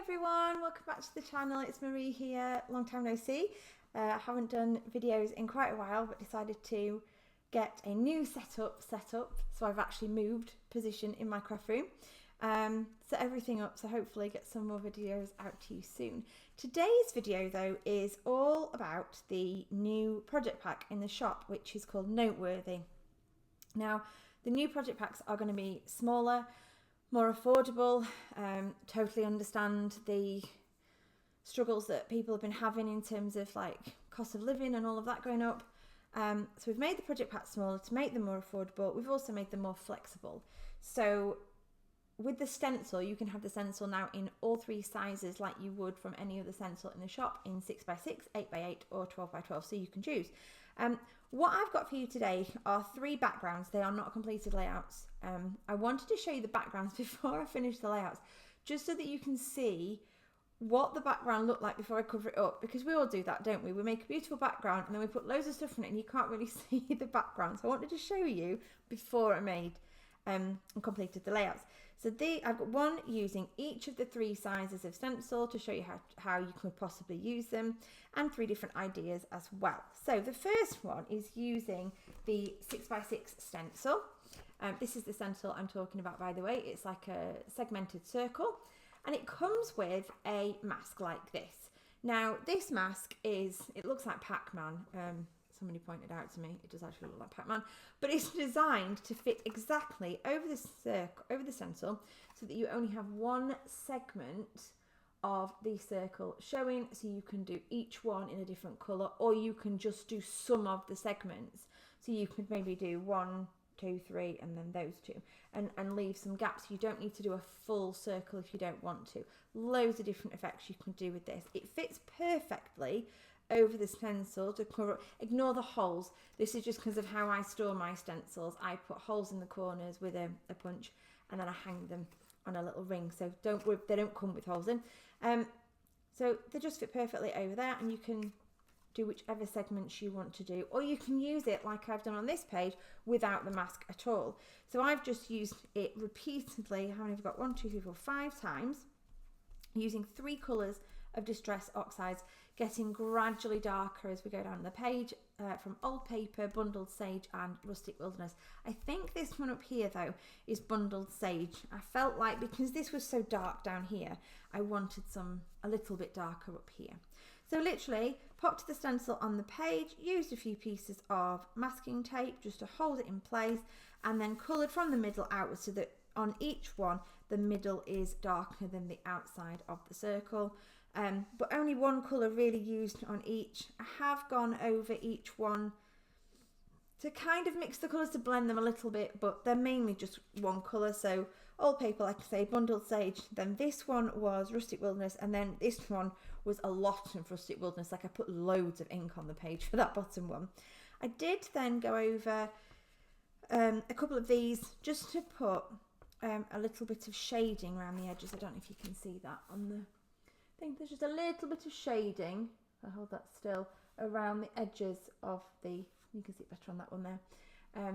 everyone, welcome back to the channel. It's Marie here, long time no see. I haven't done videos in quite a while, but decided to get a new setup set up. So I've actually moved position in my craft room, set everything up, so hopefully get some more videos out to you soon. Today's video though is all about the new project pack in the shop, which is called Noteworthy. Now the new project packs are going to be smaller, more affordable. Totally understand the struggles that people have been having in terms of like cost of living and all of that going up. So we've made the project packs smaller to make them more affordable. We've also made them more flexible. So with the stencil, you can have the stencil now in all three sizes like you would from any other stencil in the shop, in 6x6, 8x8 or 12x12, so you can choose. What I've got for you today are three backgrounds. They are not completed layouts. I wanted to show you the backgrounds before I finish the layouts, just so that you can see what the background looked like before I cover it up, because we all do that, don't we? We make a beautiful background and then we put loads of stuff in it and you can't really see the background. So I wanted to show you before I made and completed the layouts. So I've got one using each of the three sizes of stencil to show you how you could possibly use them, and three different ideas as well. So the first one is using the 6x6 stencil. This is the stencil I'm talking about, by the way. It's like a segmented circle, and it comes with a mask like this. Now this mask it looks like Pac-Man. Somebody pointed out to me it does actually look like Pac-Man, but it's designed to fit exactly over the stencil, so that you only have one segment of the circle showing, so you can do each one in a different colour, or you can just do some of the segments. So you could maybe do 1, 2, 3 and then those two, and leave some gaps. You don't need to do a full circle if you don't want to. Loads of different effects you can do with this. It fits perfectly over the stencil to cover. Ignore the holes. This is just because of how I store my stencils. I put holes in the corners with a punch, and then I hang them on a little ring, so don't worry, they don't come with holes in. So they just fit perfectly over there, and you can do whichever segments you want to do, or you can use it like I've done on this page without the mask at all. So I've just used it repeatedly. How many have I got? 1, 2, 3, 4, 5 times, using 3 colours of Distress Oxides, getting gradually darker as we go down the page, from Old Paper, Bundled Sage and Rustic Wilderness. I think this one up here though is Bundled Sage. I felt like, because this was so dark down here, I wanted a little bit darker up here. So literally popped the stencil on the page, used a few pieces of masking tape just to hold it in place, and then coloured from the middle outwards, so that on each one the middle is darker than the outside of the circle. But only one colour really used on each. I have gone over each one to kind of mix the colours to blend them a little bit, but they're mainly just one colour. So Old Paper, like I say, Bundled Sage, then this one was Rustic Wilderness, and then this one was a lot of Rustic Wilderness. Like I put loads of ink on the page for that bottom one. I did then go over a couple of these just to put a little bit of shading around the edges. I don't know if you can see that on the... I think there's just a little bit of shading, I'll hold that still, around the edges of the, you can see it better on that one there,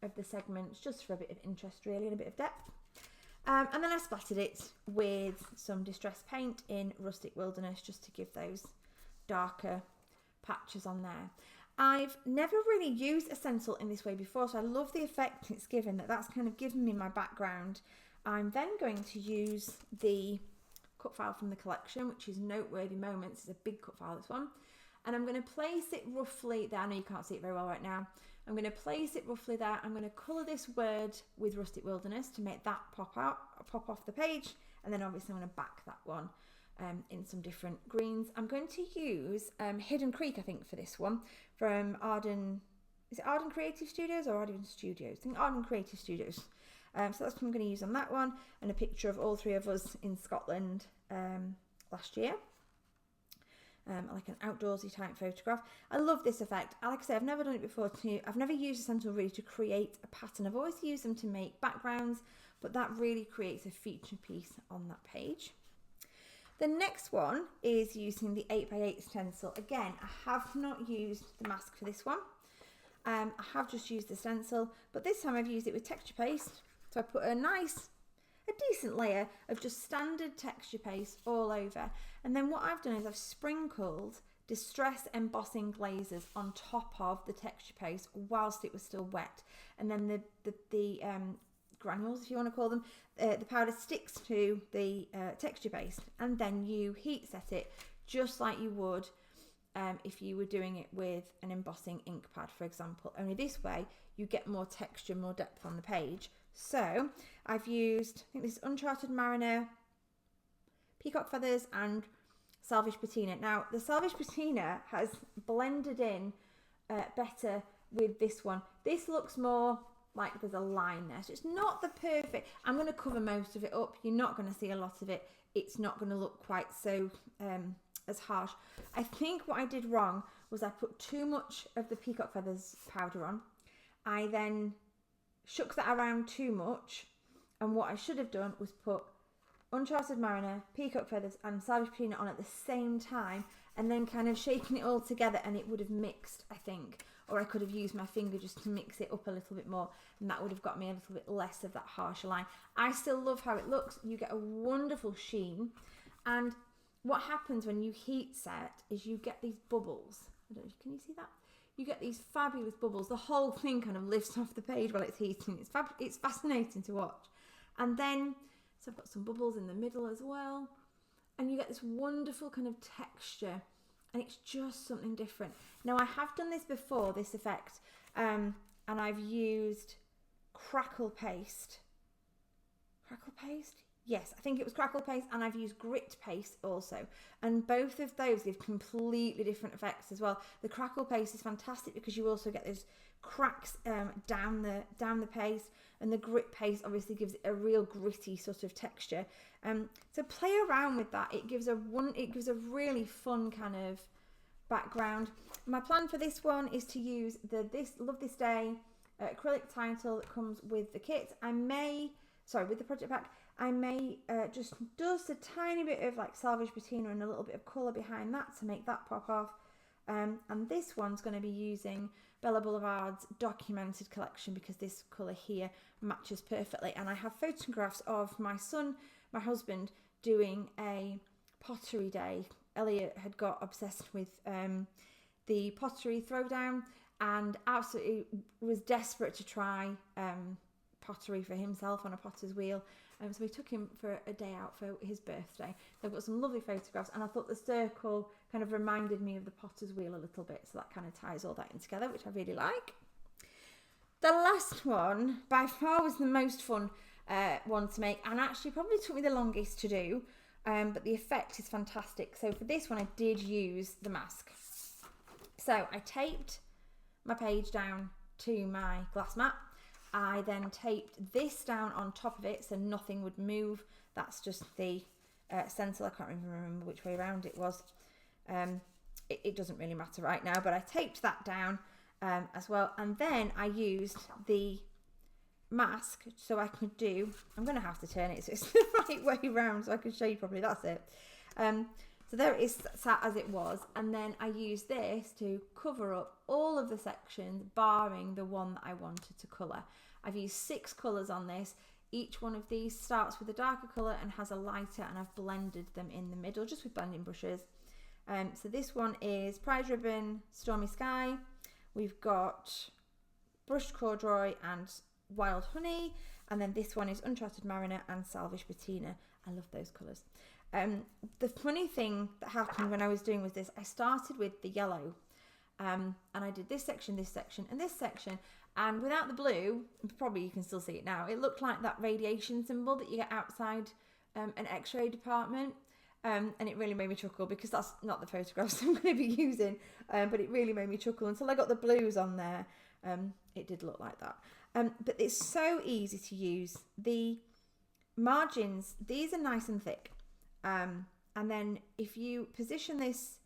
of the segments, just for a bit of interest really, and a bit of depth. And then I splattered it with some distress paint in Rustic Wilderness, just to give those darker patches on there. I've never really used a stencil in this way before, so I love the effect it's given, that's kind of given me my background. I'm then going to use the cut file from the collection, which is Noteworthy Moments. It's a big cut file, this one, and I'm going to place it roughly there. I know you can't see it very well right now. I'm going to place it roughly there. I'm going to colour this word with Rustic Wilderness to make that pop off the page, and then obviously I'm going to back that one in some different greens. I'm going to use Hidden Creek, I think, for this one, from Arden. Is it Arden Creative Studios or Arden Studios? I think Arden Creative Studios. So that's what I'm going to use on that one, and a picture of all three of us in Scotland last year, like an outdoorsy type photograph. I love this effect. Like I say, I've never done it before. I've never used a stencil really to create a pattern. I've always used them to make backgrounds, but that really creates a feature piece on that page. The next one is using the 8x8 stencil. Again, I have not used the mask for this one. I have just used the stencil, but this time I've used it with texture paste. So I put a a decent layer of just standard texture paste all over. And then what I've done is I've sprinkled distress embossing glazes on top of the texture paste whilst it was still wet. And then the granules, if you want to call them, the powder sticks to the texture paste, and then you heat set it just like you would if you were doing it with an embossing ink pad, for example. Only this way you get more texture, more depth on the page. So I've used, I think this is Uncharted Mariner, Peacock Feathers and Salvage Patina. Now the Salvage Patina has blended in better with this one. This looks more like there's a line there, so it's not the perfect. I'm going to cover most of it up. You're not going to see a lot of it. It's not going to look quite so as harsh. I think what I did wrong was I put too much of the Peacock Feathers powder on. I then shook that around too much, and what I should have done was put Uncharted Mariner, Peacock Feathers and Salvage Patina on at the same time, and then kind of shaking it all together, and it would have mixed, I think. Or I could have used my finger just to mix it up a little bit more, and that would have got me a little bit less of that harsher line. I still love how it looks. You get a wonderful sheen, and what happens when you heat set is you get these bubbles. I don't know, can you see that? You get these fabulous bubbles. The whole thing kind of lifts off the page while it's heating. It's fascinating to watch. And then, so I've got some bubbles in the middle as well, and you get this wonderful kind of texture, and it's just something different. Now I have done this before, this effect, and I've used crackle paste. Crackle paste? Yes, I think it was crackle paste, and I've used grit paste also. And both of those give completely different effects as well. The crackle paste is fantastic because you also get those cracks down the paste, and the grit paste obviously gives it a real gritty sort of texture. So play around with that. It gives a really fun kind of background. My plan for this one is to use the Love This Day acrylic title that comes with the kit. With the project pack, I may just dust a tiny bit of like Salvage Patina and a little bit of colour behind that to make that pop off. And this one's going to be using Bella Boulevard's Documented collection because this colour here matches perfectly. And I have photographs of my husband, doing a pottery day. Elliot had got obsessed with the pottery throwdown and absolutely was desperate to try pottery for himself on a potter's wheel. So we took him for a day out for his birthday. They've got some lovely photographs, and I thought the circle kind of reminded me of the potter's wheel a little bit, so that kind of ties all that in together, which I really like. The last one by far was the most fun one to make, and actually probably took me the longest to do, but the effect is fantastic. So for this one I did use the mask. So I taped my page down to my glass mat. I then taped this down on top of it so nothing would move. That's just the stencil. I can't even remember which way around it was. It doesn't really matter right now, but I taped that down as well. And then I used the mask so I could do, I'm going to have to turn it so it's the right way around so I can show you properly. That's it. So there it is, sat as it was, and then I used this to cover up all of the sections barring the one that I wanted to colour. I've used 6 colours on this. Each one of these starts with a darker colour and has a lighter, and I've blended them in the middle just with blending brushes. So this one is Prize Ribbon, Stormy Sky. We've got Brushed Corduroy and Wild Honey, and then this one is Uncharted Mariner and Salvage Patina. I love those colours. The funny thing that happened when I was doing this, I started with the yellow, and I did this section, and this section, and without the blue, probably you can still see it now, it looked like that radiation symbol that you get outside an x-ray department, and it really made me chuckle because that's not the photographs I'm going to be using, but it really made me chuckle until I got the blues on there. It did look like that, but it's so easy to use. The margins, these are nice and thick. And then if you position this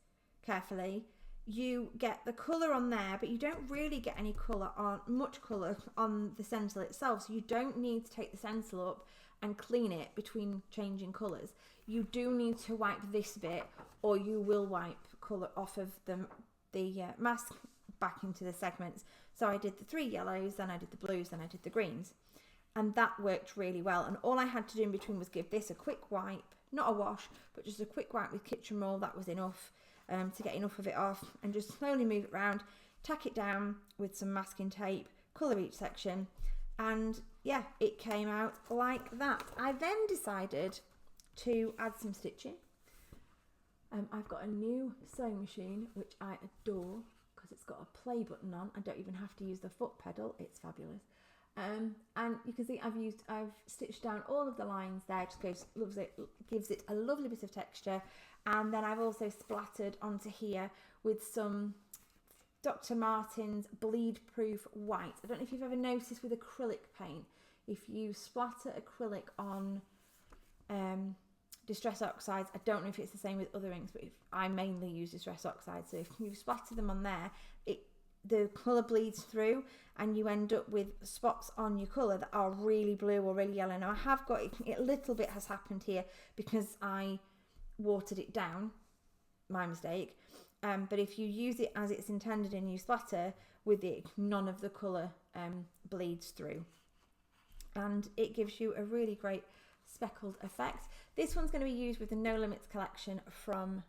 carefully, you get the colour on there, but you don't really get any colour on, much colour on the stencil itself. So you don't need to take the stencil up and clean it between changing colours. You do need to wipe this bit, or you will wipe colour off of the mask back into the segments. So I did the 3 yellows, then I did the blues, then I did the greens. And that worked really well. And all I had to do in between was give this a quick wipe, not a wash, but just a quick wipe with kitchen roll. That was enough to get enough of it off, and just slowly move it around, tack it down with some masking tape, colour each section, and yeah, it came out like that. I then decided to add some stitching. I've got a new sewing machine, which I adore because it's got a play button on. I don't even have to use the foot pedal. It's fabulous. And you can see I've stitched down all of the lines there. Just gives it a lovely bit of texture. And then I've also splattered onto here with some Dr. Martens bleed proof white. I don't know if you've ever noticed with acrylic paint, if you splatter acrylic on Distress Oxides, I don't know if it's the same with other inks, but I mainly use Distress Oxides, so if you splatter them on there, the colour bleeds through and you end up with spots on your colour that are really blue or really yellow. Now I have got a little bit has happened here because I watered it down, my mistake, but if you use it as it's intended and you splatter with it, none of the colour bleeds through, and it gives you a really great speckled effect. This one's going to be used with the No Limits collection from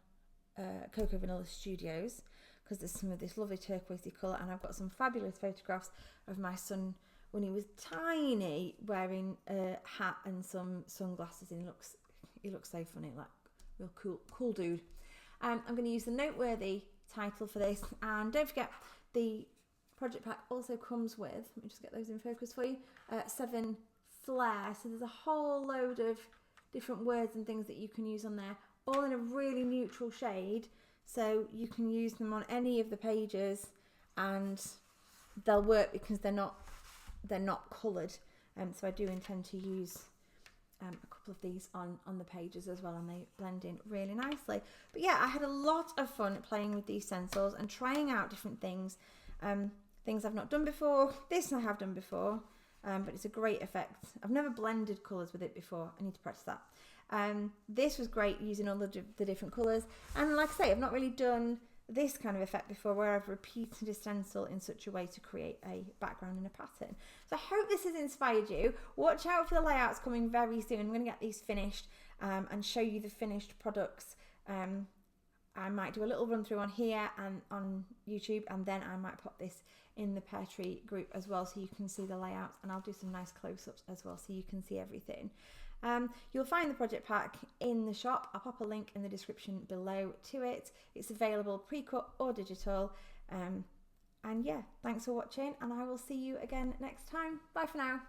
Cocoa Vanilla Studios, because there's some of this lovely turquoisey colour, and I've got some fabulous photographs of my son when he was tiny wearing a hat and some sunglasses, and he looks so funny, like real cool dude. I'm going to use the Noteworthy title for this, and don't forget the project pack also comes with, let me just get those in focus for you, 7 flair, so there's a whole load of different words and things that you can use on there, all in a really neutral shade, so you can use them on any of the pages and they'll work because they're not coloured. So I do intend to use a couple of these on the pages as well, and they blend in really nicely. But yeah, I had a lot of fun playing with these stencils and trying out different things, things I've not done before. This I have done before, but it's a great effect. I've never blended colours with it before. I need to practice that. This was great using all the different colours, and like I say, I've not really done this kind of effect before where I've repeated a stencil in such a way to create a background and a pattern. So I hope this has inspired you. Watch out for the layouts coming very soon. I'm going to get these finished and show you the finished products. I might do a little run through on here and on YouTube, and then I might pop this in the Peartree group as well so you can see the layouts, and I'll do some nice close-ups as well so you can see everything. You'll find the project pack in the shop. I'll pop a link in the description below to it. It's available pre-cut or digital. And yeah, thanks for watching, and I will see you again next time. Bye for now.